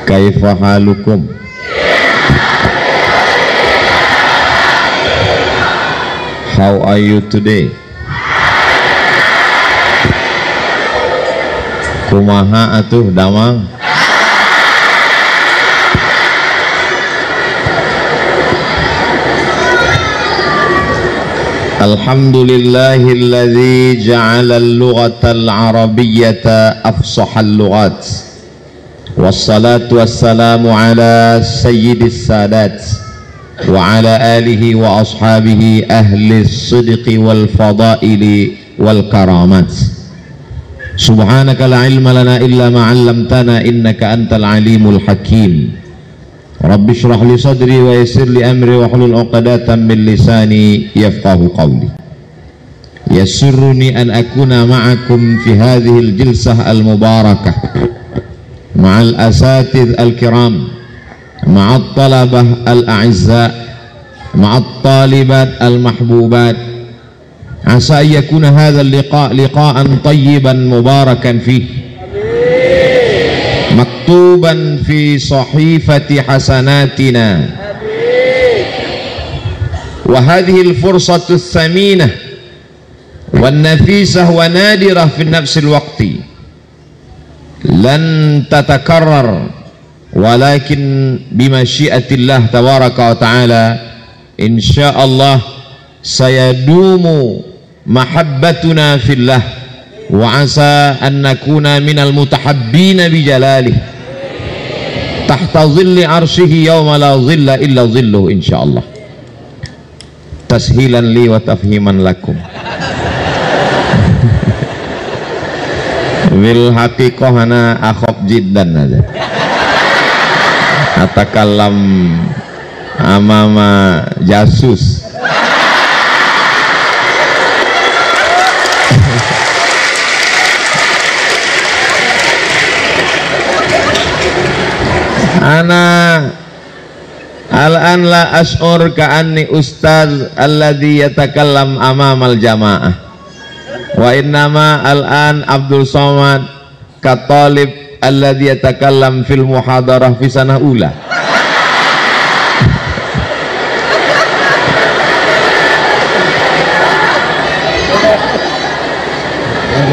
Kaifa halukum? How are you today? Kumaha atuh damang? Alhamdulillahilladzi ja'ala al-lughata al-arabiyyata afsahal lughat. Wassalatu wassalamu ala sayyidis sadat wa ala alihi wa ashabihi ahli as-sidqi wal fadaili wal karamat. Subhanaka la ilma lana illa ma 'allamtana innaka antal alimul hakim. Rabbi shrah li sadri wa yassir li amri wa hlul 'uqdatam min lisani yafqahu qawli. Yasurruni an akuna ma'akum fi hadhihi al-jilsah al-mubarakah ma'al asatidh al-kiram, ma'at talabah al-a'izza, ma'at talibat al-mahbubat. Asa yakuna hadha al-liqa' liqa'an tayyiban mubarakan fihi, maktuban fi sahifati hasanatina. Wa hadhihi al-fursatu ath-thaminah wan nafisah wa nadirah fi nafsi al-waqti lan tatakarrar, walakin bimasyiatillah tabaraka wa ta'ala insyaallah sayadumu mahabbatuna fillah wa asa an nakuna minal mutahabbina bijalalih tahta dhilli arshihi yawma la dhilla illa dhilluh insyaallah. Tashilan li wa tafhiman lakum. Bil haqiqah ana akhaf jiddan aja atakallam amama jasus. Ana al-an la ash'ur ka'anni ustaz alladhi yatakallam amamal jamaah, wa innama al-an Abdul Somad katalib alladhi yatakallam fil muhadarah fi sanah ula.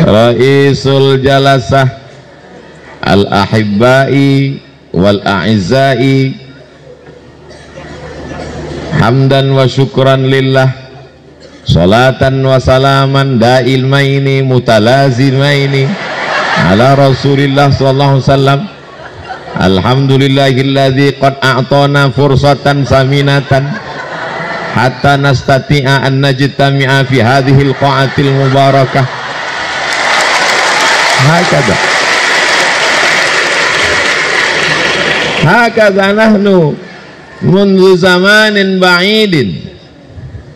Raisul jalasah al-ahibbai wal a'izzai, hamdan wa syukran lillah, salatan wa salaman dailmaini mutalazimaini ala rasulillah sallallahu alaihi wasallam. Alhamdulillahilladzi qad a'tana fursatan saminatan hatta nastati'a an najtami'a fi hadhihi al-qa'atil mubarakah. Hakadha nahnu mundu zamanin ba'idin,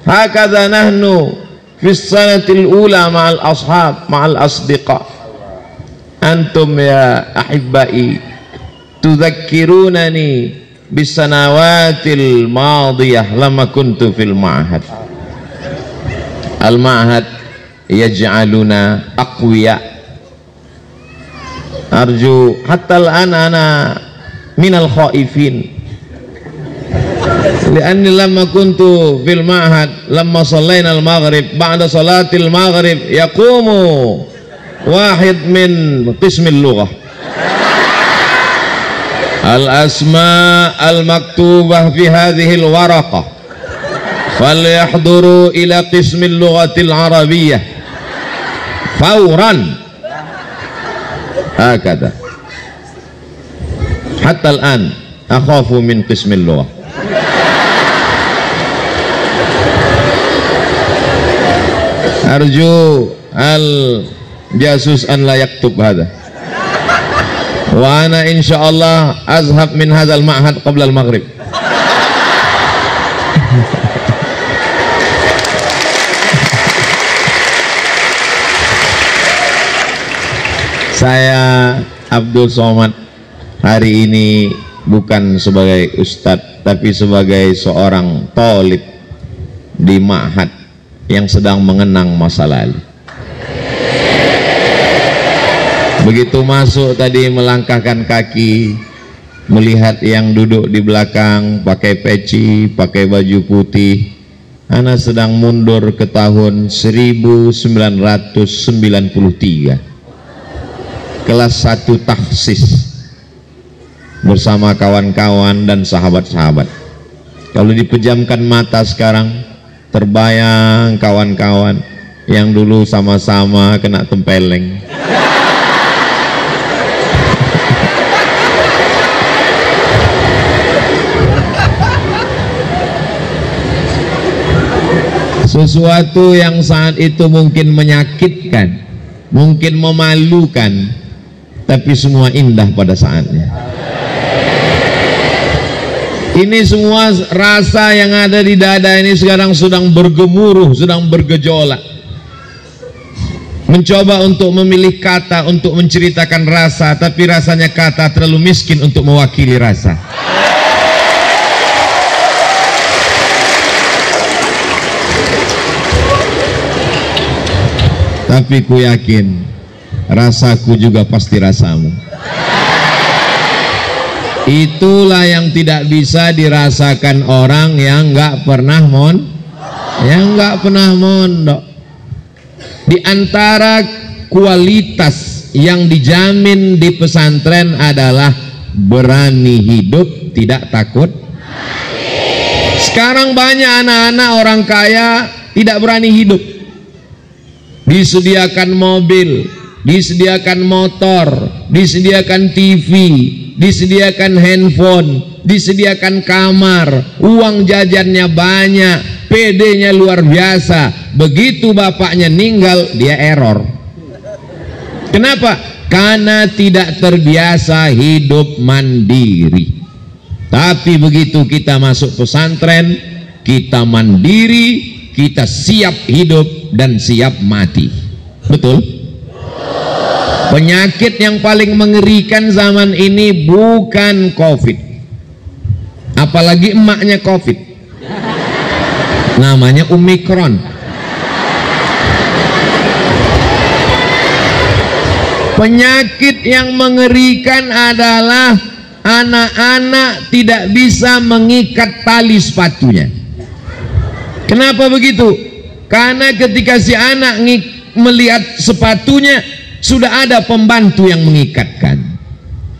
hakadha nahnu fi sanatil ula ma'al ashab ma'al asdiqa. Antum ya ahibbai tudzakkirunani bisanawatil madiyah lama kuntu fil ma'had. Al ma'had yaj'aluna aqwiya. Arju hatta al-an ana minal khaifin li'anni lamma kuntu fil ma'had lamma sallayna al-maghrib ba'da salatil maghrib yaqumu wahid min qismil lughah al-asma al-maktubah fi hadhihi al-waraqah falyahduru ila qismil lughatil arabiyyah fawran. Hakadha hatta al-an akhafu min qismil lughah. Arju al-jasus an la yaktub hadha wa ana insyaallah azhab min hadzal ma'had qabla al-maghrib. Saya Abdul Somad hari ini bukan sebagai ustadz tapi sebagai seorang thalib di ma'had yang sedang mengenang masa lalu. Begitu masuk tadi melangkahkan kaki melihat yang duduk di belakang pakai peci, pakai baju putih. Ana sedang mundur ke tahun 1993, kelas 1 tahsis bersama kawan-kawan dan sahabat-sahabat. Kalau dipejamkan mata sekarang, terbayang kawan-kawan yang dulu sama-sama kena tempeleng. Sesuatu yang saat itu mungkin menyakitkan, mungkin memalukan, tapi semua indah pada saatnya. Ini semua rasa yang ada di dada ini sekarang sedang bergemuruh, sedang bergejolak. Mencoba untuk memilih kata untuk menceritakan rasa, tapi rasanya kata terlalu miskin untuk mewakili rasa. Tapi ku yakin rasaku juga pasti rasamu. Itulah yang tidak bisa dirasakan orang yang nggak pernah mondok. Di antara kualitas yang dijamin di pesantren adalah berani hidup, tidak takut. Sekarang banyak anak-anak orang kaya tidak berani hidup. Disediakan mobil, disediakan motor, disediakan TV, disediakan handphone, disediakan kamar, uang jajannya banyak, PD-nya luar biasa. Begitu bapaknya meninggal, dia error. Kenapa? Karena tidak terbiasa hidup mandiri. Tapi begitu kita masuk pesantren, kita mandiri, kita siap hidup dan siap mati. Betul? Penyakit yang paling mengerikan zaman ini bukan COVID, apalagi emaknya COVID, namanya Omikron. Penyakit yang mengerikan adalah anak-anak tidak bisa mengikat tali sepatunya. Kenapa begitu? Karena ketika si anak melihat sepatunya, sudah ada pembantu yang mengikatkan.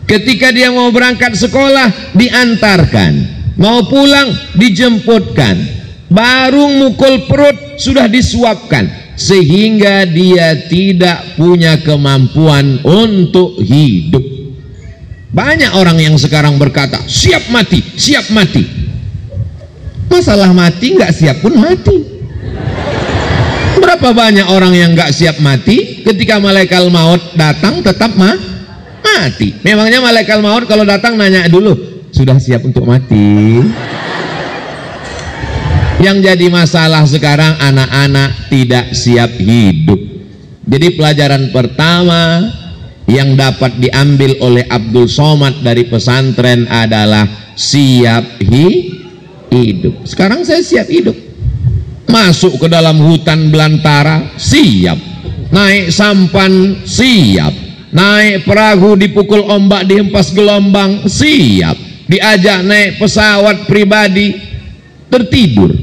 Ketika dia mau berangkat sekolah, diantarkan. Mau pulang, dijemputkan. Baru mukul perut, sudah disuapkan. Sehingga dia tidak punya kemampuan untuk hidup. Banyak orang yang sekarang berkata, siap mati, siap mati. Masalah mati, nggak siap pun mati. Berapa banyak orang yang nggak siap mati, ketika malaikat maut datang tetap mati. Memangnya malaikat maut kalau datang nanya dulu, sudah siap untuk mati? Yang jadi masalah sekarang anak-anak tidak siap hidup. Jadi pelajaran pertama yang dapat diambil oleh Abdul Somad dari pesantren adalah siap hidup. Sekarang saya siap hidup. Masuk ke dalam hutan belantara, siap. Naik sampan, siap. Naik perahu dipukul ombak, dihempas gelombang, siap. Diajak naik pesawat pribadi, tertidur.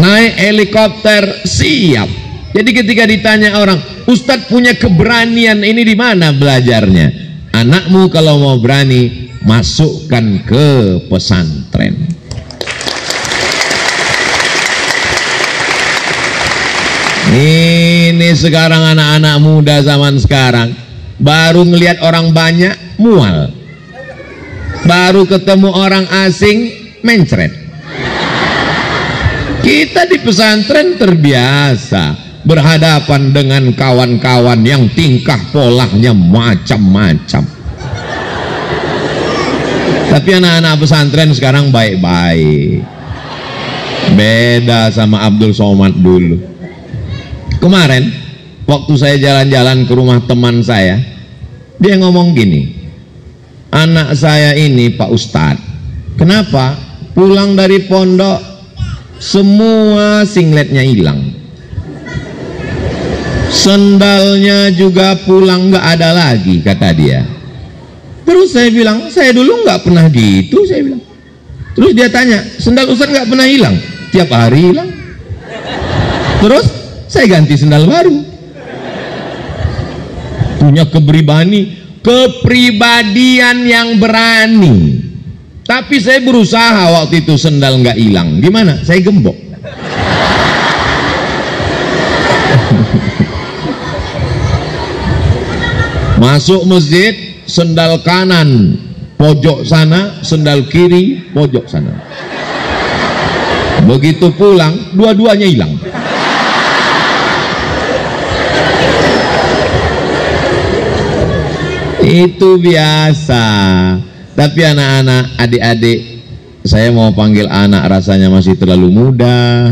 Naik helikopter, siap. Jadi ketika ditanya orang, Ustadz punya keberanian ini di mana belajarnya? Anakmu kalau mau berani, masukkan ke pesantren. Ini sekarang anak-anak muda zaman sekarang baru ngelihat orang banyak mual, baru ketemu orang asing mencret. Kita di pesantren terbiasa berhadapan dengan kawan-kawan yang tingkah polanya macam-macam. Tapi anak-anak pesantren sekarang baik-baik, beda sama Abdul Somad dulu. Kemarin waktu saya jalan-jalan ke rumah teman saya, dia ngomong gini, anak saya ini Pak Ustadz, kenapa pulang dari pondok semua singletnya hilang, sendalnya juga pulang nggak ada lagi, kata dia. Terus saya bilang, saya dulu nggak pernah gitu, saya bilang. Terus dia tanya, sendal Ustaz nggak pernah hilang? Tiap hari hilang. Terus saya ganti sendal baru. Punya kepribadian yang berani. Tapi saya berusaha waktu itu sendal nggak hilang. Gimana? Saya gembok. Masuk masjid, sendal kanan pojok sana, sendal kiri pojok sana. Begitu pulang, dua-duanya hilang. Itu biasa. Tapi anak-anak, adik-adik, saya mau panggil anak rasanya masih terlalu muda.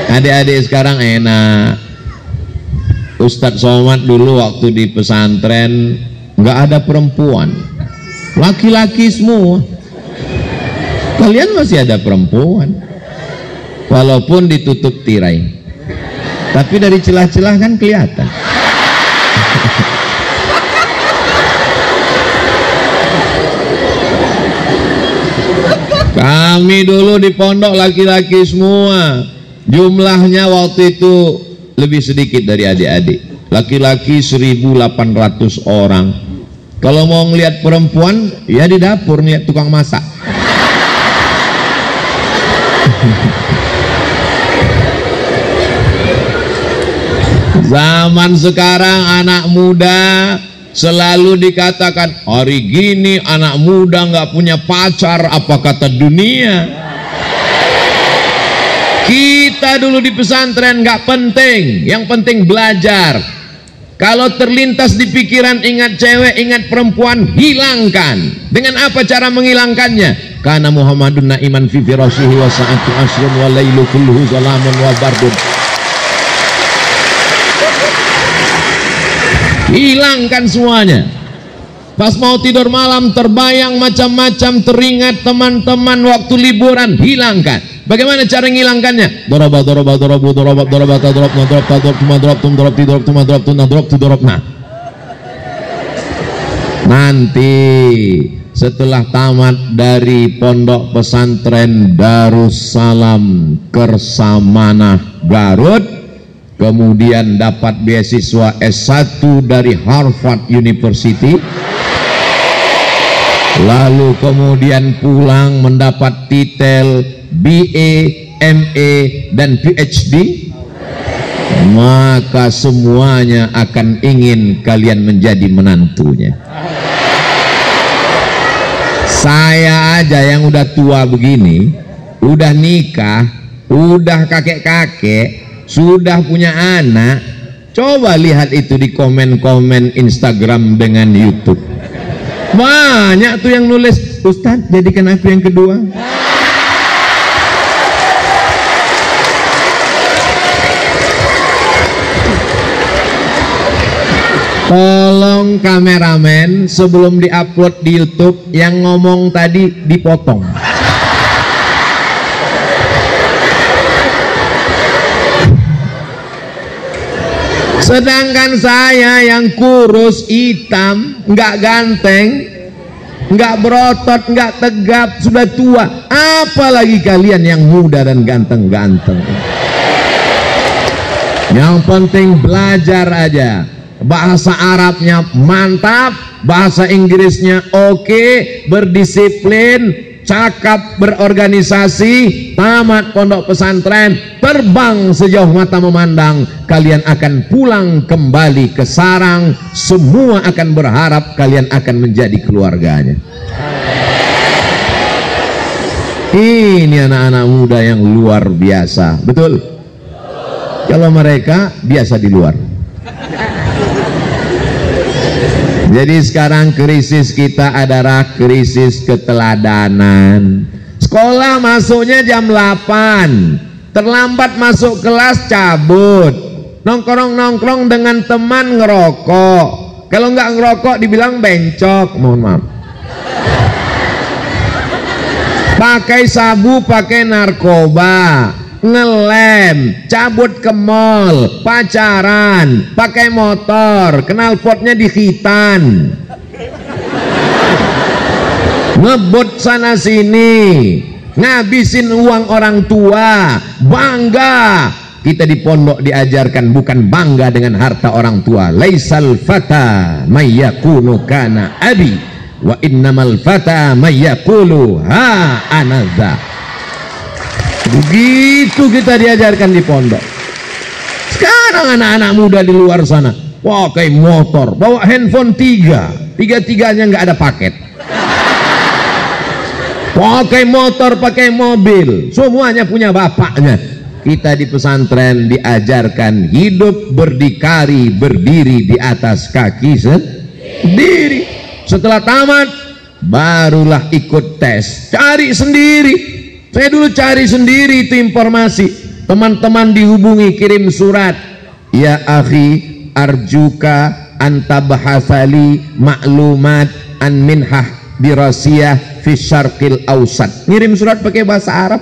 Adik-adik sekarang enak. Ustadz Somad dulu waktu di pesantren nggak ada perempuan, laki-laki semua. Kalian masih ada perempuan, walaupun ditutup tirai, tapi dari celah-celah kan kelihatan. Kami dulu di pondok laki-laki semua, jumlahnya waktu itu lebih sedikit dari adik-adik. Laki-laki 1.800 orang. Kalau mau ngelihat perempuan, ya di dapur ngelihat tukang masak. Zaman sekarang anak muda selalu dikatakan, hari gini anak muda nggak punya pacar, apa kata dunia. Kita dulu di pesantren nggak penting, yang penting belajar. Kalau terlintas di pikiran ingat cewek, ingat perempuan, hilangkan. Dengan apa cara menghilangkannya? Karena Muhammadun na'iman fi firashihi wa sa'atu asyrun wa lailu kulluhu zalamun wa bardun. Hilangkan semuanya. Pas mau tidur malam terbayang macam-macam, teringat teman-teman waktu liburan, hilangkan. Bagaimana cara menghilangkannya? Nanti setelah tamat dari pondok pesantren Darussalam Kersamanah Garut, kemudian dapat beasiswa S1 dari Harvard University, lalu kemudian pulang mendapat titel BA, MA, dan PhD, maka semuanya akan ingin kalian menjadi menantunya. Saya aja yang udah tua begini, udah nikah, udah kakek-kakek, sudah punya anak. Coba lihat itu di komen-komen Instagram dengan YouTube. Banyak tuh yang nulis, Ustadz jadikan aku yang kedua. Tolong kameramen sebelum diupload di YouTube yang ngomong tadi dipotong. Sedangkan saya yang kurus, hitam, nggak ganteng, nggak berotot, nggak tegap, sudah tua. Apalagi kalian yang muda dan ganteng-ganteng. Yang penting belajar aja. Bahasa Arabnya mantap, bahasa Inggrisnya oke, berdisiplin, cakap, berorganisasi, tamat pondok pesantren, terbang sejauh mata memandang. Kalian akan pulang kembali ke sarang, semua akan berharap kalian akan menjadi keluarganya. Ini anak-anak muda yang luar biasa, betul? Kalau mereka biasa di luar. Jadi sekarang krisis kita adalah krisis keteladanan. Sekolah masuknya jam 8, terlambat masuk kelas cabut, nongkrong-nongkrong dengan teman ngerokok. Kalau nggak ngerokok dibilang bencok, mohon maaf. Pakai sabu, pakai narkoba, ngelem, cabut ke mall, pacaran, pakai motor, knalpotnya di khitan. ngebut sana sini, ngabisin uang orang tua, bangga. Kita di pondok diajarkan bukan bangga dengan harta orang tua. Laisal fata mayyakunu kana abi wa innamal fata mayyakulu ha anadha. Begitu kita diajarkan di pondok. Sekarang anak-anak muda di luar sana pakai motor, bawa handphone tiga-tiganya nggak ada paket. Pakai motor, pakai mobil, semuanya punya bapaknya. Kita di pesantren diajarkan hidup berdikari, berdiri di atas kaki sendiri. Setelah tamat, barulah ikut tes, cari sendiri. Saya dulu cari sendiri itu informasi. Teman-teman dihubungi, kirim surat. Ya akhi, arjuka antabahasali maklumat an minhah dirasiyah fi syarqil ausat. Ngirim surat pakai bahasa Arab,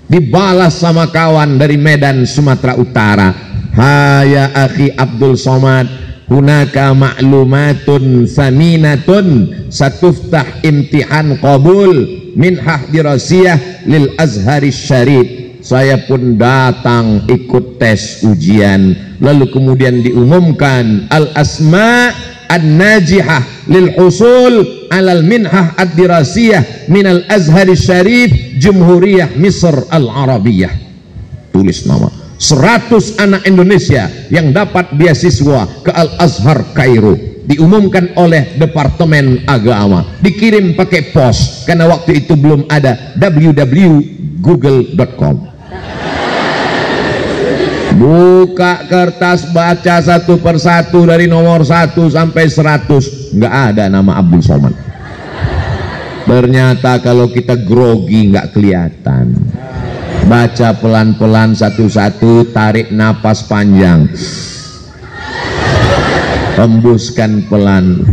dibalas sama kawan dari Medan, Sumatera Utara. Haya akhi Abdul Somad, hunaka ma'lumatun saminatun satuftah imtihan qabul minhah dirasiyah lil Azhari Syarif. Saya pun datang ikut tes ujian, lalu kemudian diumumkan al asma an-najihah lil husul alal minhah ad-dirasiyah minal Azhari Syarif Jumhuriyah Misr al-Arabiyah. Tulis nama 100 anak Indonesia yang dapat beasiswa ke Al-Azhar Kairo, diumumkan oleh Departemen Agama, dikirim pakai pos karena waktu itu belum ada www.google.com. Buka kertas, baca satu persatu dari nomor 1 sampai 100, nggak ada nama Abdul Somad. Ternyata kalau kita grogi nggak kelihatan. Baca pelan-pelan satu-satu, tarik napas panjang, hembuskan pelan.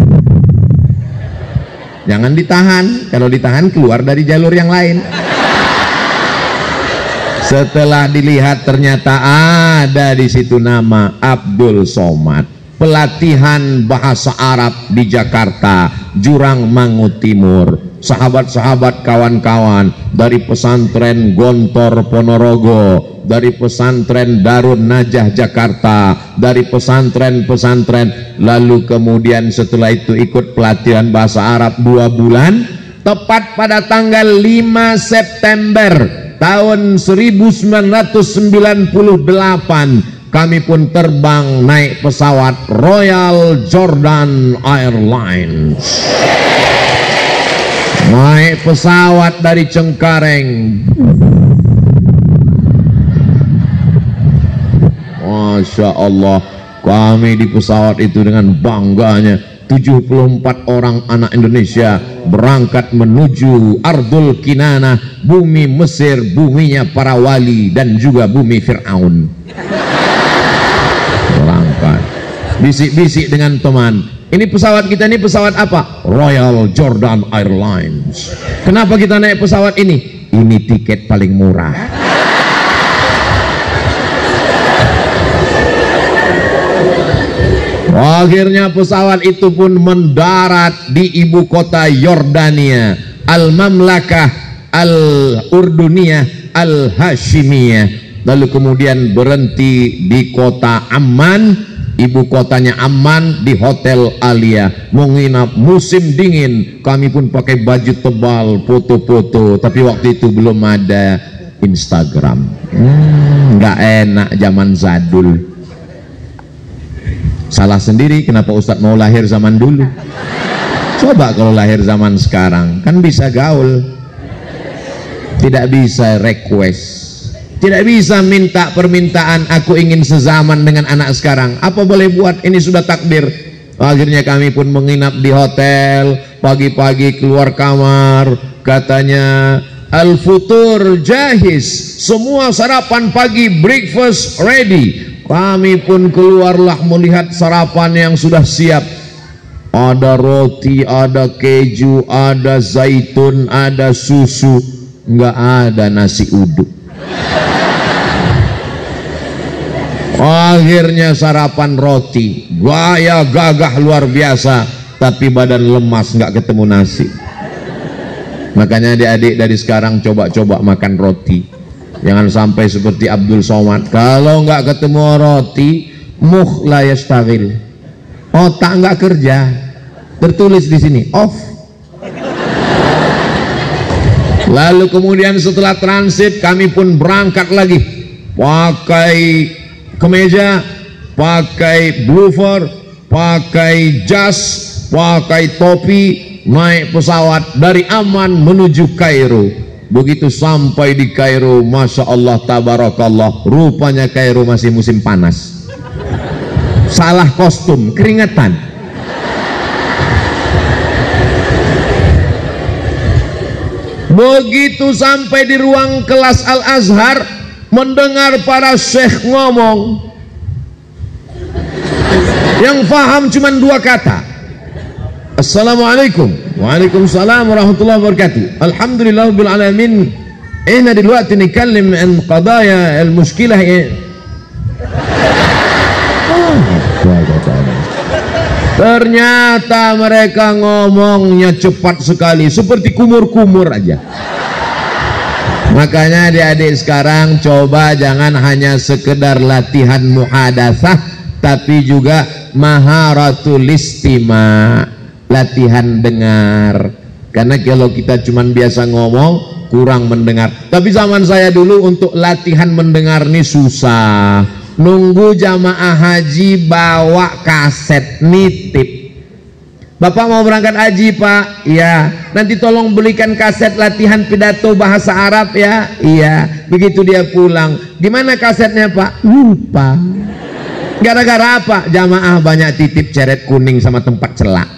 Jangan ditahan, kalau ditahan keluar dari jalur yang lain. Setelah dilihat ternyata ada di situ nama Abdul Somad. Pelatihan bahasa Arab di Jakarta, Jurang Mangu Timur. Sahabat-sahabat, kawan-kawan dari pesantren Gontor Ponorogo, dari pesantren Darun Najah Jakarta, dari pesantren-pesantren, lalu kemudian setelah itu ikut pelatihan bahasa Arab 2 bulan. Tepat pada tanggal 5 September tahun 1998 kami pun terbang naik pesawat Royal Jordan Airlines. Naik pesawat dari Cengkareng. Masya Allah, kami di pesawat itu dengan bangganya 74 orang anak Indonesia berangkat menuju Ardul Kinanah, bumi Mesir, buminya para wali dan juga bumi Fir'aun. Berangkat bisik-bisik dengan teman, ini pesawat kita ini pesawat apa? Royal Jordan Airlines. Kenapa kita naik pesawat ini? Ini tiket paling murah. Akhirnya pesawat itu pun mendarat di ibu kota Yordania, Al-Mamlakah Al-Urduniyah Al-Hashimiyah. Lalu kemudian berhenti di kota Amman, ibu kotanya Amman, di Hotel Alia. Menginap musim dingin, kami pun pakai baju tebal, foto-foto. Tapi waktu itu belum ada Instagram. Nggak enak zaman zadul. Salah sendiri, kenapa Ustadz mau lahir zaman dulu? Coba kalau lahir zaman sekarang, kan bisa gaul. Tidak bisa request, tidak bisa minta permintaan, aku ingin sezaman dengan anak sekarang. Apa boleh buat, ini sudah takdir. Akhirnya kami pun menginap di hotel. Pagi-pagi keluar kamar, katanya Al-Futur Jahiz, semua sarapan pagi, breakfast ready. Kami pun keluarlah melihat sarapan yang sudah siap. Ada roti, ada keju, ada zaitun, ada susu. Nggak ada nasi uduk. Akhirnya sarapan roti, gaya gagah luar biasa, tapi badan lemas, nggak ketemu nasi. Makanya adik-adik dari sekarang coba-coba makan roti. Jangan sampai seperti Abdul Somad, kalau nggak ketemu roti mukh la yastaghil, otak nggak kerja. Tertulis di sini off. Lalu kemudian setelah transit kami pun berangkat lagi, pakai kemeja, pakai bloofer, pakai jas, pakai topi, naik pesawat dari Amman menuju Kairo. Begitu sampai di Kairo, Masya Allah tabarakallah, rupanya Kairo masih musim panas. Salah kostum, keringetan. Begitu sampai di ruang kelas Al-Azhar, mendengar para syekh ngomong, yang faham cuma dua kata, Assalamualaikum. Waalaikumsalam warahmatullahi wabarakatuh. Alhamdulillah rabbil alamin. Ihna dلوقتي نتكلم عن قضايا المشكلة. Ternyata mereka ngomongnya cepat sekali, seperti kumur-kumur aja. Makanya adik-adik sekarang coba jangan hanya sekedar latihan muhadatsah, tapi juga maharatul istima', latihan dengar. Karena kalau kita cuman biasa ngomong, kurang mendengar. Tapi zaman saya dulu untuk latihan mendengar ini susah. Nunggu jamaah haji bawa kaset nitip. Bapak mau berangkat haji Pak? Iya. Nanti tolong belikan kaset latihan pidato bahasa Arab ya. Iya. Begitu dia pulang, gimana kasetnya Pak? Lupa. Gara-gara apa? Jamaah banyak titip ceret kuning sama tempat celak.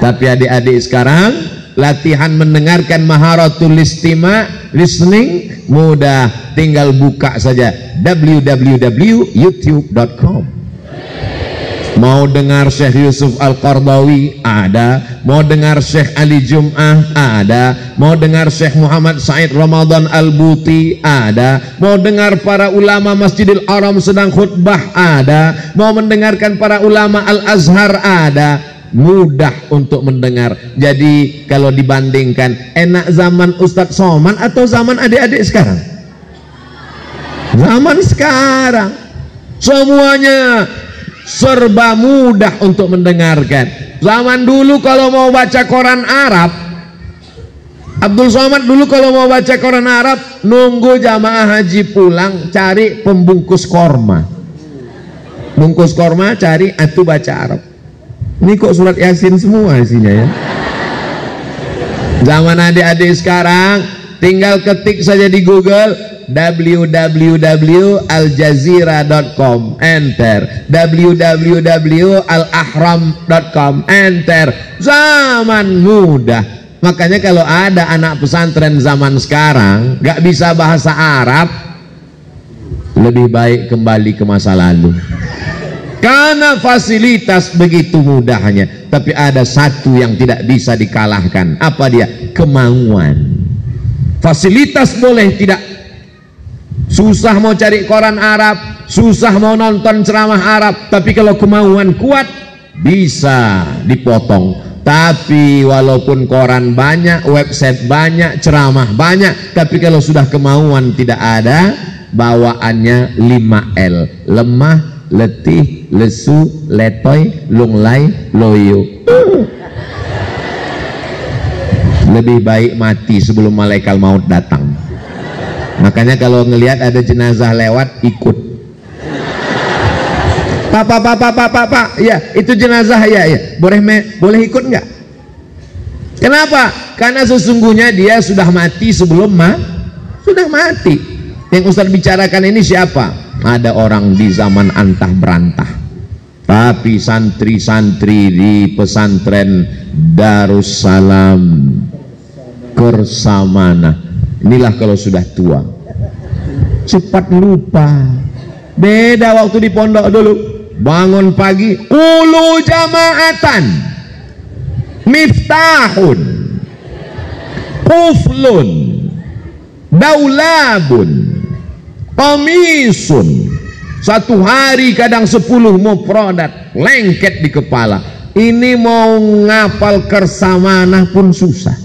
Tapi adik-adik sekarang latihan mendengarkan maharatul istima', listening, mudah, tinggal buka saja www.youtube.com. Mau dengar Syekh Yusuf Al-Qardawi ada, mau dengar Syekh Ali Jum'ah ada, mau dengar Syekh Muhammad Said Ramadan Al-Buti ada, mau dengar para ulama Masjidil Haram sedang khutbah ada, mau mendengarkan para ulama Al-Azhar ada. Mudah untuk mendengar. Jadi kalau dibandingkan, enak zaman Ustadz Somad atau zaman adik-adik sekarang? Zaman sekarang semuanya serba mudah untuk mendengarkan. Zaman dulu kalau mau baca koran Arab, Abdul Somad dulu kalau mau baca koran Arab, nunggu jamaah haji pulang, cari pembungkus korma. Bungkus korma, cari, itu baca Arab. Ini kok surat Yasin semua isinya ya. Zaman adik-adik sekarang tinggal ketik saja di Google www.aljazira.com, enter, www.alahram.com, enter. Zaman mudah. Makanya kalau ada anak pesantren zaman sekarang gak bisa bahasa Arab, lebih baik kembali ke masa lalu. Karena fasilitas begitu mudahnya. Tapi ada satu yang tidak bisa dikalahkan. Apa dia? Kemauan. Fasilitas boleh tidak. Susah mau cari koran Arab, susah mau nonton ceramah Arab, tapi kalau kemauan kuat bisa dipotong. Tapi walaupun koran banyak, website banyak, ceramah banyak, tapi kalau sudah kemauan tidak ada, bawaannya 5L. Lemah, letih, lesu, letoy, lunglai, loyo. Lebih baik mati sebelum malaikat maut datang. Makanya kalau ngelihat ada jenazah lewat, ikut. Pak, ya itu jenazah ya, boleh ikut nggak? Kenapa? Karena sesungguhnya dia sudah mati sebelum sudah mati. Yang Ustaz bicarakan ini siapa? Ada orang di zaman antah berantah, tapi santri-santri di pesantren Darussalam Kersamana, inilah kalau sudah tua cepat lupa. Beda waktu di pondok dulu, bangun pagi, ulu jamaatan, miftahun, kuflun, daulabun, komisun. Satu hari kadang 10 mufradat lengket di kepala. Ini mau ngapal Kersamanah pun susah.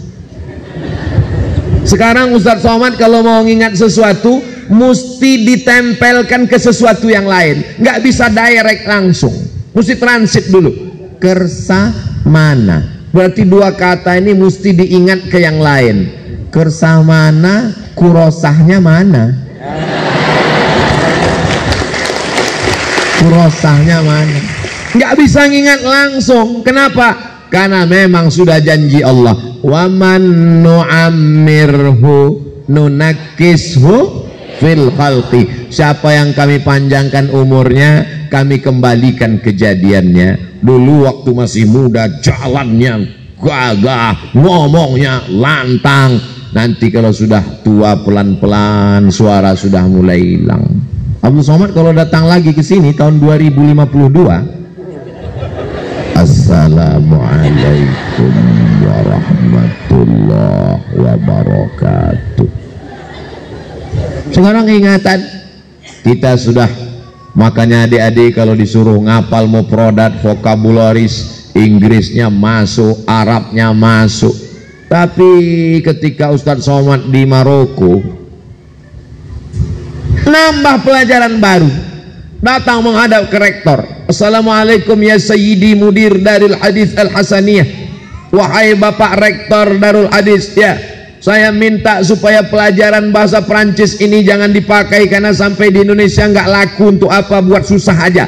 Sekarang Ustadz Somad kalau mau ngingat sesuatu mesti ditempelkan ke sesuatu yang lain, nggak bisa direct langsung, mesti transit dulu. Kersa mana, berarti dua kata ini mesti diingat ke yang lain. Kersa mana, kurosahnya mana, kurosahnya mana, nggak bisa ngingat langsung. Kenapa? Karena memang sudah janji Allah, wa man nu'ammirhu nunakkishu fil khalqi. Siapa yang kami panjangkan umurnya, kami kembalikan kejadiannya. Dulu waktu masih muda jalannya gagah, ngomongnya lantang. Nanti kalau sudah tua pelan-pelan suara sudah mulai hilang. Abdul Somad kalau datang lagi ke sini tahun 2052, Assalamualaikum warahmatullahi wabarakatuh. Sekarang ingatan kita sudah, makanya adik-adik kalau disuruh ngapal mau produk vocabularis, Inggrisnya masuk, Arabnya masuk. Tapi ketika Ustadz Somad di Maroko nambah pelajaran baru, datang menghadap ke rektor. Assalamualaikum ya Sayyidi Mudir Darul Hadis Al-Hasaniyah. Wahai Bapak Rektor Darul Hadis, ya, saya minta supaya pelajaran bahasa Prancis ini jangan dipakai karena sampai di Indonesia nggak laku, untuk apa, buat susah aja.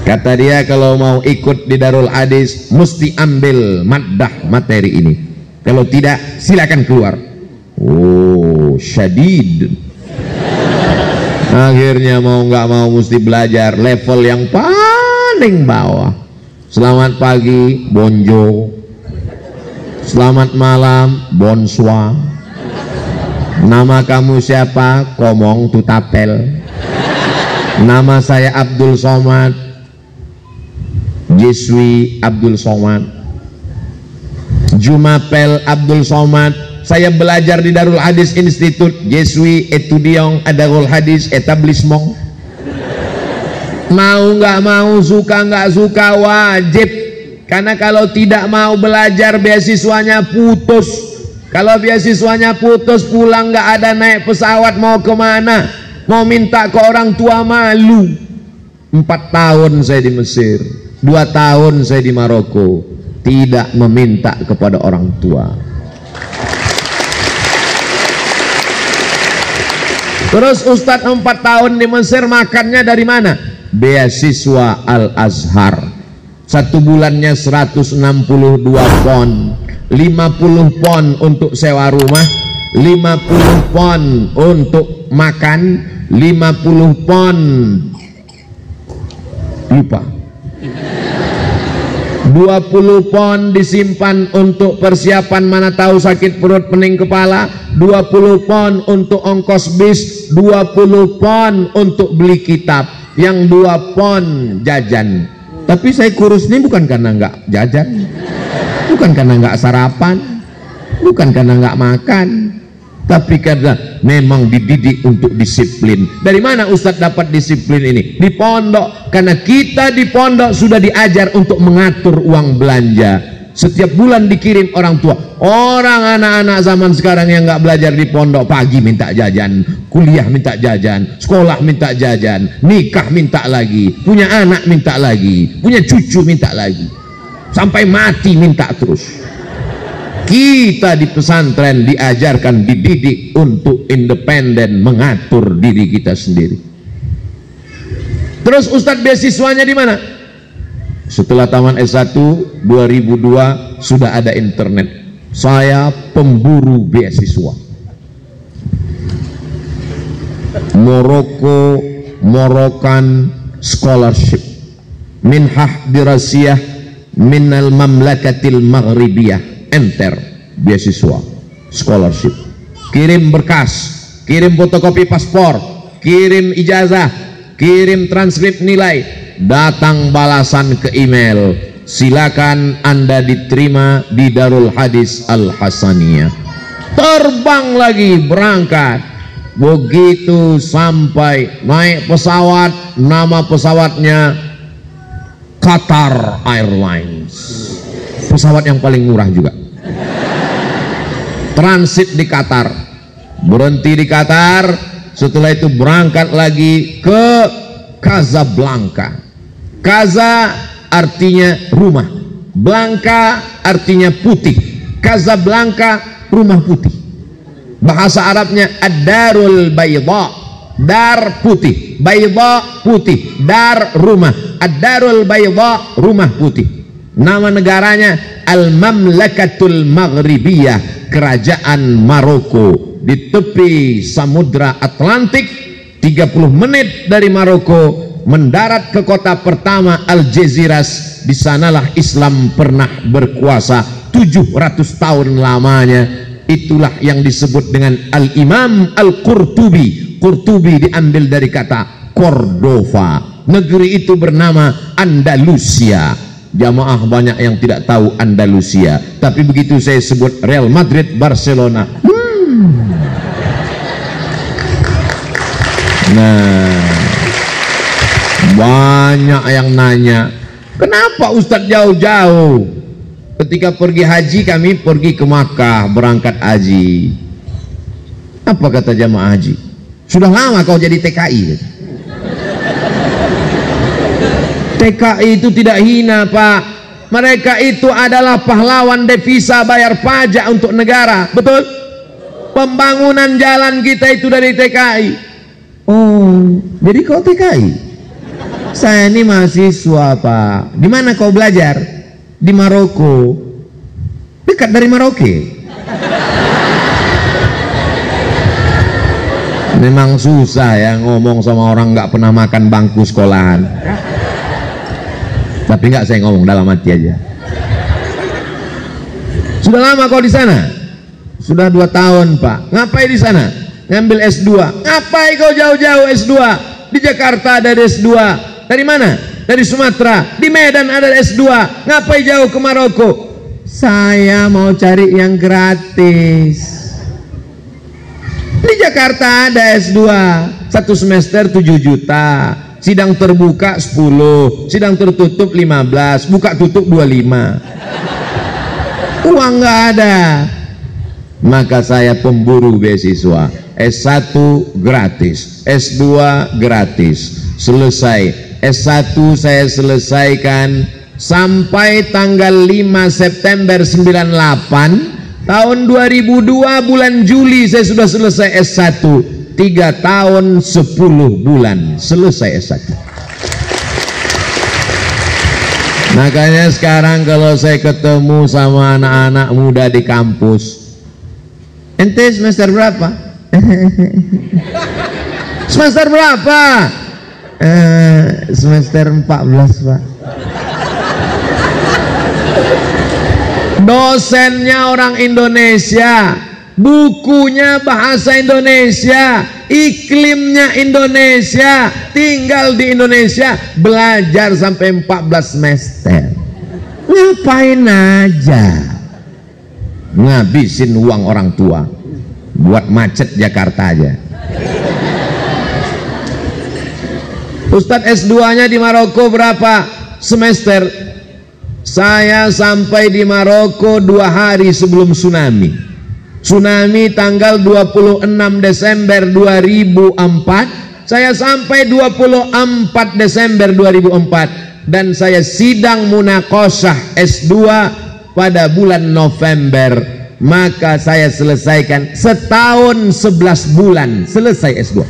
Kata dia kalau mau ikut di Darul Hadis mesti ambil maddah materi ini, kalau tidak silakan keluar. Oh, syadid. Akhirnya mau nggak mau mesti belajar level yang paling bawah. Selamat pagi, bonjour. Selamat malam, bonsoir. Nama kamu siapa? Komong tutapel. Nama saya Abdul Somad. Je suis Abdul Somad. Jumapel Abdul Somad. Saya belajar di Darul Hadis Institute. Je suis étudiant à Darul Hadis établissement. Mau nggak mau, suka nggak suka, wajib. Karena kalau tidak mau belajar beasiswanya putus. Kalau beasiswanya putus, pulang nggak ada, naik pesawat mau kemana? Mau minta ke orang tua malu. 4 tahun saya di Mesir, 2 tahun saya di Maroko, tidak meminta kepada orang tua. Terus Ustadz 4 tahun di Mesir makannya dari mana? Beasiswa Al-Azhar. 1 bulannya 162 pon, 50 pon untuk sewa rumah, 50 pon untuk makan, 50 pon lupa, 20 pon disimpan untuk persiapan mana tahu sakit perut pening kepala, 20 pon untuk ongkos bis, 20 pon untuk beli kitab, yang 2 pon jajan. Tapi saya kurus ini bukan karena nggak jajan, bukan karena nggak sarapan, bukan karena nggak makan, tapi karena memang dididik untuk disiplin. Dari mana Ustadz dapat disiplin ini? Di pondok. Karena kita di pondok sudah diajar untuk mengatur uang belanja. Setiap bulan dikirim orang tua. Orang anak-anak zaman sekarang yang nggak belajar di pondok, pagi minta jajan, kuliah minta jajan, sekolah minta jajan, nikah minta lagi, punya anak minta lagi, punya cucu minta lagi, sampai mati minta terus. Kita di pesantren diajarkan, dididik untuk independen, mengatur diri kita sendiri. Terus Ustadz beasiswanya di mana? Setelah taman S1 2002 sudah ada internet. Saya pemburu beasiswa. Moroccan Scholarship, Minhah Dirasiyah Minal Mamlakatil Maghribiyah, enter beasiswa scholarship. Kirim berkas, kirim fotokopi paspor, kirim ijazah, kirim transkrip nilai, datang balasan ke email, silakan Anda diterima di Darul Hadis Al-Hasaniyah. Terbang lagi, berangkat. Begitu sampai naik pesawat, nama pesawatnya Qatar Airlines, pesawat yang paling murah juga. transit di Qatar, berhenti di Qatar, setelah itu berangkat lagi ke Casablanca. Casa artinya rumah, Blanca artinya putih. Casablanca rumah putih. Bahasa Arabnya ad-darul bayda, dar putih, bayda putih, dar rumah, ad-darul bayda rumah putih. Nama negaranya Al-Mamlakatul Maghribiyah, kerajaan Maroko di tepi Samudra Atlantik. 30 menit dari Maroko, mendarat ke kota pertama Algeciras. Di sanalah Islam pernah berkuasa 700 tahun lamanya. Itulah yang disebut dengan Al-Imam Al-Qurtubi. Qurtubi diambil dari kata Cordova. Negeri itu bernama Andalusia. Jamaah banyak yang tidak tahu Andalusia, tapi begitu saya sebut Real Madrid, Barcelona, nah, banyak yang nanya, kenapa Ustadz jauh-jauh? Ketika pergi haji, kami pergi ke Makkah, berangkat haji. Apa kata jamaah haji? Sudah lama kau jadi TKI. TKI itu tidak hina, Pak. Mereka itu adalah pahlawan devisa bayar pajak untuk negara. Betul? Pembangunan jalan kita itu dari TKI. Oh, jadi kau TKI? Saya ini mahasiswa, Pak. Di mana kau belajar? Di Maroko. Dekat dari Maroke. Memang susah ya ngomong sama orang nggak pernah makan bangku sekolahan. Tapi nggak, saya ngomong dalam hati aja. Sudah lama kau di sana? Sudah 2 tahun, Pak. Ngapain di sana? Ngambil S2. Ngapain kau jauh-jauh S2? Di Jakarta ada S2. Dari mana? Dari Sumatera. Di Medan ada S2. Ngapain jauh ke Maroko? Saya mau cari yang gratis. Di Jakarta ada S2. 1 semester 7 juta. Sidang terbuka 10, sidang tertutup 15, buka tutup 25. Uang nggak ada. Maka saya pemburu beasiswa. S1 gratis, S2 gratis. Selesai. S1 saya selesaikan sampai tanggal 5 September 98. Tahun 2002 bulan Juli saya sudah selesai S1. 3 tahun 10 bulan selesai S1. Makanya sekarang kalau saya ketemu sama anak-anak muda di kampus, ente semester berapa? Semester berapa? Semester 14, Pak. Dosennya orang Indonesia, bukunya bahasa Indonesia, iklimnya Indonesia, tinggal di Indonesia, belajar sampai 14 semester. Ngapain aja? Ngabisin uang orang tua buat macet Jakarta aja. Ustadz S2-nya di Maroko berapa semester? Saya sampai di Maroko 2 hari sebelum tsunami. Tsunami tanggal 26 Desember 2004. Saya sampai 24 Desember 2004. Dan saya sidang munaqashah S2 pada bulan November. Maka saya selesaikan setahun 11 bulan selesai S2.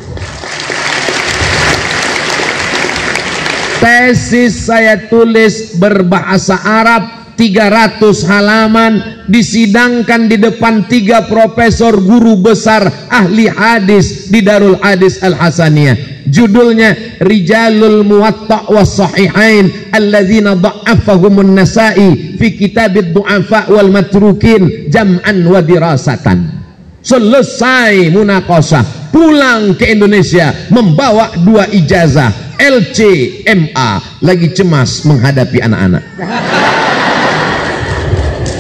Tesis saya tulis berbahasa Arab 300 halaman, disidangkan di depan 3 profesor guru besar ahli hadis di Darul Hadis Al-Hasaniyah. Judulnya Rijalul Muwatta' was Sahihain alladzina dha'afahumun Nasa'i fi kitabid du'afa wal matrukin jam'an wa dirasatan. Selesai munaqashah, pulang ke Indonesia membawa 2 ijazah LC-MA, lagi cemas menghadapi anak-anak.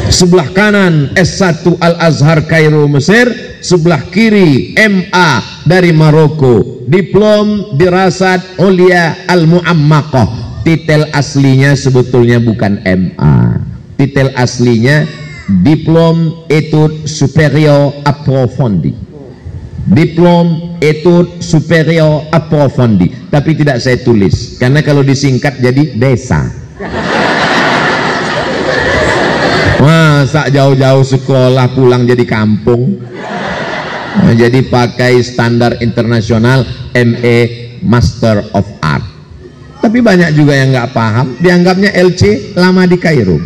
Sebelah kanan S1 Al-Azhar Kairo Mesir, sebelah kiri MA dari Maroko, diplom dirasat Ulia Al-Mu'ammaqah. Titel aslinya sebetulnya bukan MA, titel aslinya Diplôme études supérieures approfondies. Diplôme études supérieures approfondies. Tapi tidak saya tulis, karena kalau disingkat jadi desa. Masa jauh-jauh sekolah pulang jadi kampung. Nah, jadi pakai standar internasional MA Master of Art. Tapi banyak juga yang nggak paham, dianggapnya LC, lama di Kairo.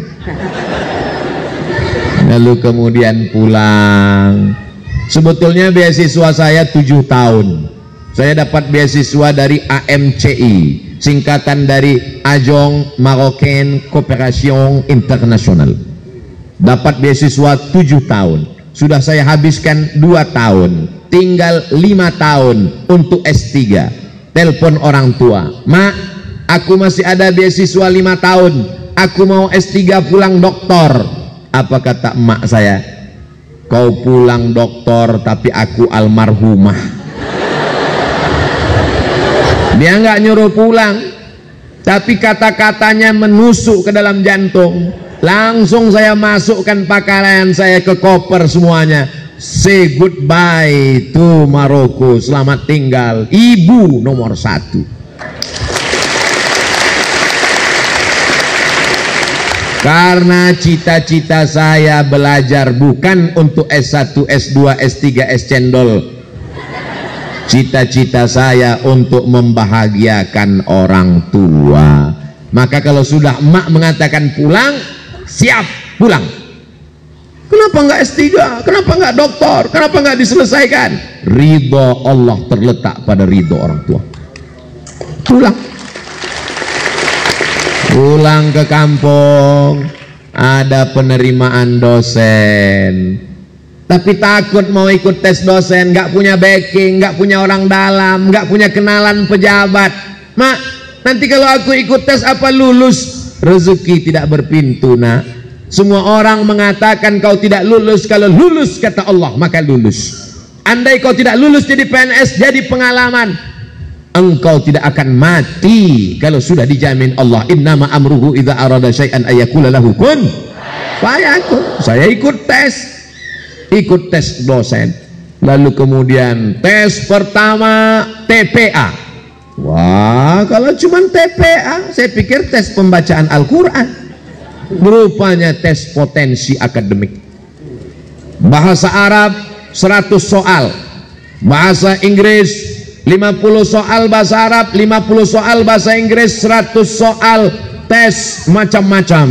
Lalu kemudian pulang. Sebetulnya beasiswa saya 7 tahun. Saya dapat beasiswa dari AMCI, singkatan dari Agence Marocaine Coopération Internationale. Dapat beasiswa 7 tahun. Sudah saya habiskan 2 tahun, tinggal 5 tahun untuk S3. Telepon orang tua, "Mak, aku masih ada beasiswa 5 tahun, aku mau S3 pulang doktor." Apa kata emak saya? "Kau pulang doktor tapi aku almarhumah." Dia nggak nyuruh pulang, tapi kata-katanya menusuk ke dalam jantung. Langsung saya masukkan pakaian saya ke koper semuanya. Say goodbye to Maroko. Selamat tinggal, ibu nomor 1. Karena cita-cita saya belajar bukan untuk S1, S2, S3, S cendol. Cita-cita saya untuk membahagiakan orang tua. Maka kalau sudah emak mengatakan pulang, siap pulang. Kenapa nggak S3? Kenapa nggak doktor? Kenapa nggak diselesaikan? Ridho Allah terletak pada ridho orang tua. Pulang. Pulang ke kampung, ada penerimaan dosen. Tapi takut mau ikut tes dosen, nggak punya backing, nggak punya orang dalam, nggak punya kenalan pejabat. "Mak, nanti kalau aku ikut tes apa lulus?" Rezeki tidak berpintu, nak. Semua orang mengatakan kau tidak lulus. Kalau lulus kata Allah maka lulus. Andai kau tidak lulus jadi PNS, jadi pengalaman. Engkau tidak akan mati kalau sudah dijamin Allah. Innama amruhu idza arada syai'an ayyakula lahu kun fayakun. Saya ikut tes dosen. Lalu kemudian tes pertama TPA. Wah, kalau cuma TPA, saya pikir tes pembacaan Al-Quran. Rupanya tes potensi akademik. Bahasa Arab 100 soal, bahasa Inggris 50 soal bahasa Arab, 50 soal bahasa Inggris, 100 soal tes macam-macam.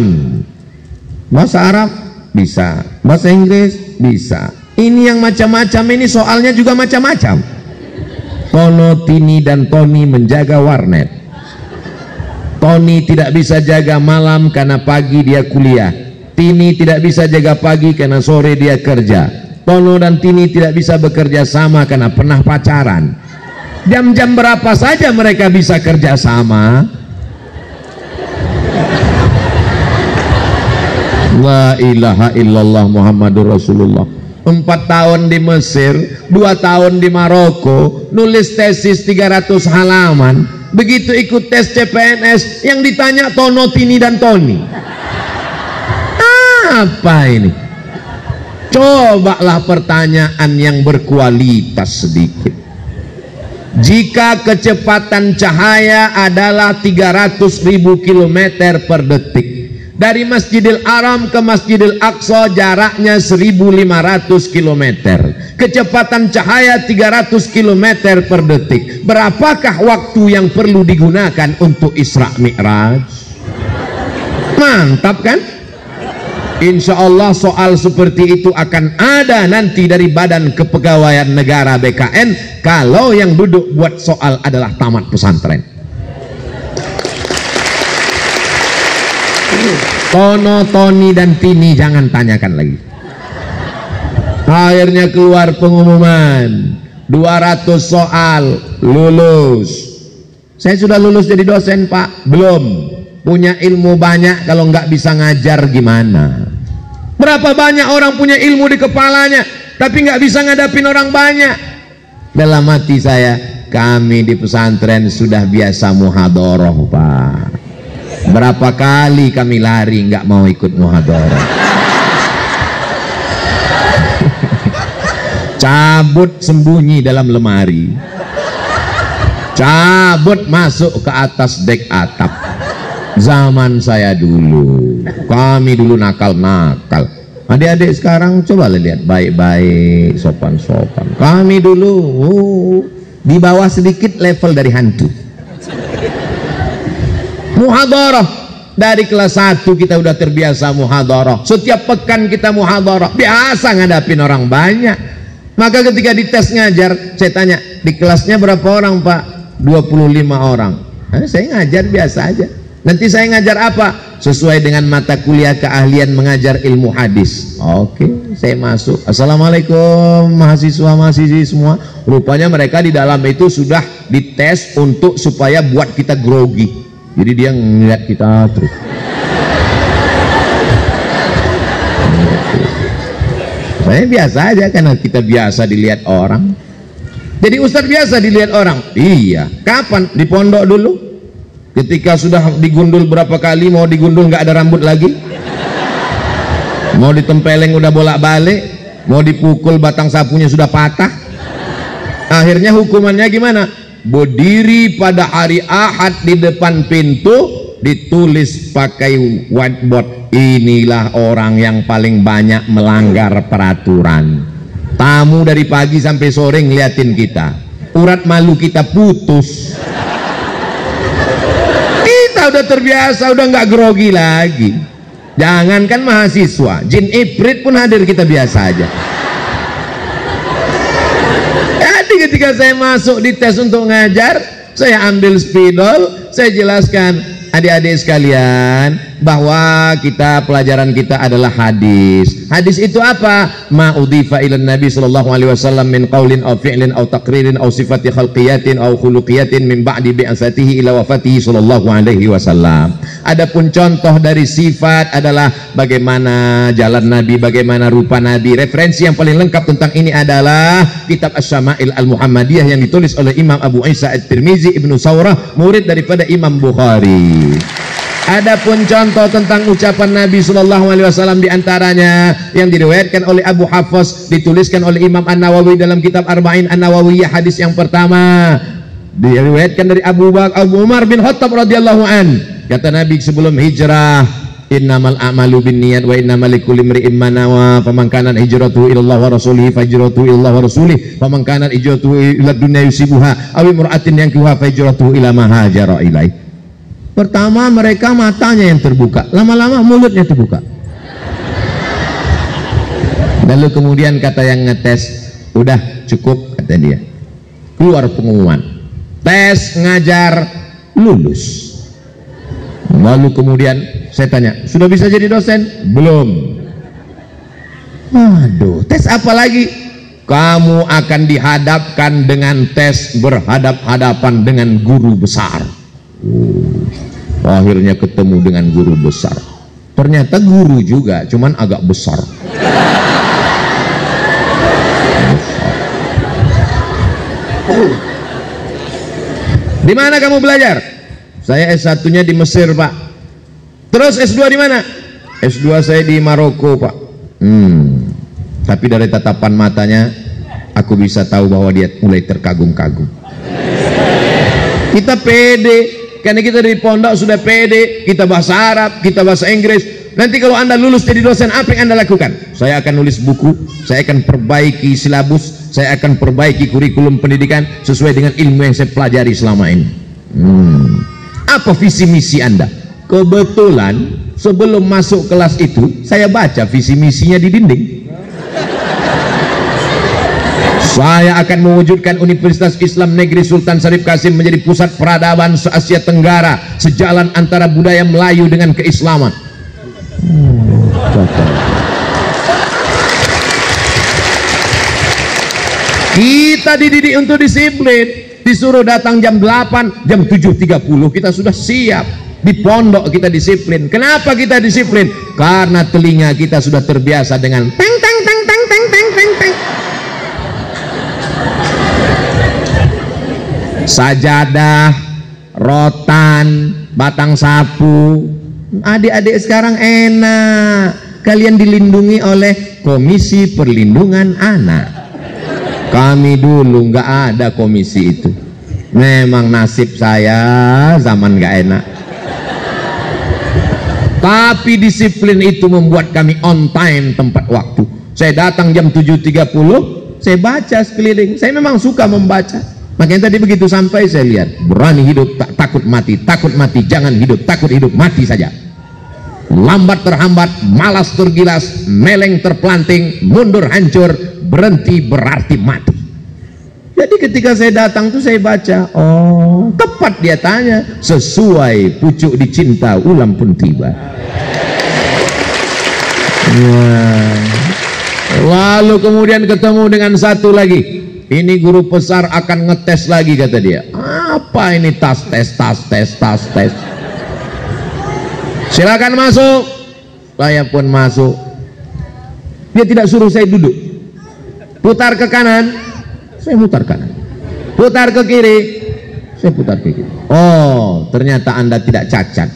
Bahasa Arab bisa, bahasa Inggris bisa. Ini yang macam-macam ini soalnya juga macam-macam. Tono, Tini, dan Tony menjaga warnet. Tony tidak bisa jaga malam karena pagi dia kuliah. Tini tidak bisa jaga pagi karena sore dia kerja. Tono dan Tini tidak bisa bekerja sama karena pernah pacaran. Jam-jam berapa saja mereka bisa kerja sama? La ilaha illallah Muhammadur Rasulullah. 4 tahun di Mesir, 2 tahun di Maroko, nulis tesis 300 halaman. Begitu ikut tes CPNS, yang ditanya Tono, Tini, dan Tony. Apa ini? Cobalah pertanyaan yang berkualitas sedikit. Jika kecepatan cahaya adalah 300.000 km per detik, dari Masjidil Haram ke Masjidil Aqsa jaraknya 1.500 km. Kecepatan cahaya 300 km per detik. Berapakah waktu yang perlu digunakan untuk Isra Mi'raj? Mantap kan? Insya Allah soal seperti itu akan ada nanti dari Badan Kepegawaian Negara BKN kalau yang duduk buat soal adalah tamat pesantren. Tono, Tony, dan Tini jangan tanyakan lagi. Akhirnya keluar pengumuman 200 soal lulus. Saya sudah lulus jadi dosen, Pak? Belum. Punya ilmu banyak, kalau nggak bisa ngajar gimana? Berapa banyak orang punya ilmu di kepalanya tapi nggak bisa ngadapin orang banyak? Dalam hati saya, kami di pesantren sudah biasa muhadoroh, Pak. Berapa kali kami lari nggak mau ikut muhadharah. cabut sembunyi dalam lemari, cabut masuk ke atas dek atap. Zaman saya dulu, kami dulu nakal-nakal. Adik-adik sekarang coba lihat baik-baik, sopan-sopan. Kami dulu di bawah sedikit level dari hantu. Muhadharah dari kelas 1 kita udah terbiasa muhadharah. Setiap pekan kita muhadharah, biasa ngadapin orang banyak. Maka ketika dites ngajar, saya tanya, di kelasnya berapa orang Pak? 25 orang. Saya ngajar biasa aja. Nanti saya ngajar apa? Sesuai dengan mata kuliah keahlian mengajar ilmu hadis. Oke, saya masuk. Assalamualaikum mahasiswa-mahasiswi semua. Rupanya mereka di dalam itu sudah dites untuk supaya buat kita grogi. Jadi dia ngeliat kita terus. Saya biasa aja karena kita biasa dilihat orang. Jadi Ustadz biasa dilihat orang. Iya. Kapan? Di pondok dulu. Ketika sudah digundul berapa kali, mau digundul nggak ada rambut lagi, mau ditempeleng udah bolak-balik, mau dipukul batang sapunya sudah patah. Akhirnya hukumannya gimana? Berdiri pada hari Ahad di depan pintu, ditulis pakai whiteboard, inilah orang yang paling banyak melanggar peraturan. Tamu dari pagi sampai sore ngeliatin kita, urat malu kita putus. Kita udah terbiasa, udah nggak grogi lagi. Jangankan mahasiswa, jin ibrit pun hadir kita biasa aja. Jadi ketika saya masuk di tes untuk ngajar, saya ambil spidol, saya jelaskan adik-adik sekalian bahwa pelajaran kita adalah hadis. Hadis itu apa? Ma udhifa ilan Nabi sallallahu alaihi wasallam min qaulin aw fi'lin aw taqririn aw sifati khalqiyatin aw khuluqiyatin min ba'di bi'asatihi ila wafatihi sallallahu alaihi wasallam. Adapun contoh dari sifat adalah bagaimana jalan Nabi, bagaimana rupa Nabi. Referensi yang paling lengkap tentang ini adalah kitab Asy-Syama'il Al-Muhammadiyah yang ditulis oleh Imam Abu Isa At-Tirmizi Ibnu Saurah, murid daripada Imam Bukhari. Adapun contoh tentang ucapan Nabi Sallallahu Alaihi Wasallam diantaranya yang diriwayatkan oleh Abu Hafs, dituliskan oleh Imam An-Nawawi dalam kitab Arba'in An-Nawawiyah, hadis yang pertama diriwayatkan dari Abu Umar bin Khattab radhiyallahu an. Kata Nabi sebelum hijrah, innamal a'malu binniyat wa innamal likulli imri'in ma nawa, faman kanat hijratuhu ila Allah wa rasulihi fahijratuhu ila Allah wa rasulihi, faman kanat hijratuhu ila dunya yusibuha aw imra'atin yankihuha fahijratuhu ila ma hajara ilaih. Pertama mereka matanya yang terbuka, lama-lama mulutnya terbuka. Lalu kemudian kata yang ngetes, udah cukup kata dia. Keluar pengumuman, tes ngajar lulus. Lalu kemudian saya tanya, sudah bisa jadi dosen? Belum. Waduh, tes apa lagi? Kamu akan dihadapkan dengan tes berhadap-hadapan dengan guru besar. Akhirnya ketemu dengan guru besar. Ternyata guru juga, cuman agak besar. Di mana kamu belajar? Saya S1-nya di Mesir, Pak. Terus S2 di mana? S2 saya di Maroko, Pak. Tapi dari tatapan matanya aku bisa tahu bahwa dia mulai terkagum-kagum. Kita pede. Karena kita di pondok sudah pede, kita bahasa Arab, kita bahasa Inggris. Nanti kalau Anda lulus jadi dosen, apa yang Anda lakukan? Saya akan nulis buku, saya akan perbaiki silabus, saya akan perbaiki kurikulum pendidikan sesuai dengan ilmu yang saya pelajari selama ini. Apa visi misi Anda? Kebetulan sebelum masuk kelas itu, saya baca visi misinya di dinding. Saya akan mewujudkan Universitas Islam Negeri Sultan Syarif Kasim menjadi pusat peradaban se-Asia Tenggara, sejalan antara budaya Melayu dengan keislaman. Kita dididik untuk disiplin, disuruh datang jam 8, jam 7.30 kita sudah siap. Di pondok kita disiplin. Kenapa kita disiplin? Karena telinga kita sudah terbiasa dengan teng teng teng teng teng teng teng teng. Sajadah, rotan, batang sapu. Adik-adik sekarang enak, kalian dilindungi oleh Komisi Perlindungan Anak. Kami dulu nggak ada komisi itu. Memang nasib saya zaman nggak enak. Tapi disiplin itu membuat kami on time tepat waktu. Saya datang jam 7.30, saya baca sekeliling. Saya memang suka membaca. Makanya tadi begitu sampai saya lihat, berani hidup, tak takut mati, jangan hidup, takut hidup, mati saja. Lambat terhambat, malas tergilas, meleng terpelanting, mundur hancur, berhenti berarti mati. Jadi ketika saya datang tuh saya baca, oh tepat dia tanya, sesuai pucuk dicinta ulam pun tiba. Ya. Lalu kemudian ketemu dengan satu lagi, ini guru besar akan ngetes lagi kata dia. Apa ini tes. Silakan masuk. Saya pun masuk. Dia tidak suruh saya duduk. Putar ke kanan, saya putar kanan. Putar ke kiri, saya putar ke kiri. Oh, ternyata Anda tidak cacat.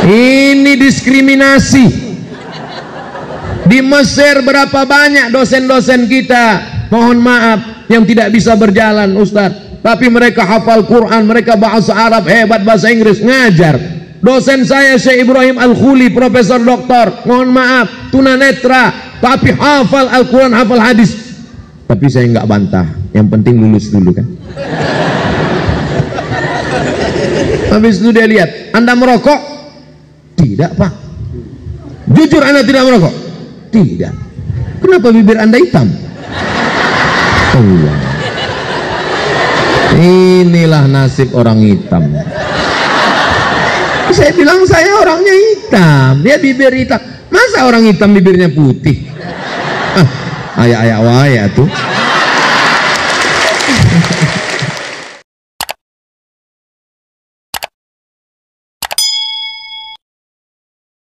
Ini diskriminasi. Di Mesir berapa banyak dosen-dosen kita, mohon maaf, yang tidak bisa berjalan Ustadz, tapi mereka hafal Quran, mereka bahasa Arab hebat, bahasa Inggris, ngajar. Dosen saya Syekh Ibrahim Al-Khuli, profesor doktor, mohon maaf, tunanetra, tapi hafal Al-Quran, hafal hadis. Tapi saya nggak bantah, yang penting lulus dulu kan. Habis itu dia lihat, Anda merokok? Tidak Pak. Jujur Anda tidak merokok? Tidak. Kenapa bibir Anda hitam? Allah. Inilah nasib orang hitam. Saya bilang saya orangnya hitam, dia bibir hitam. Masa orang hitam bibirnya putih? Ayak-ayak waya tuh.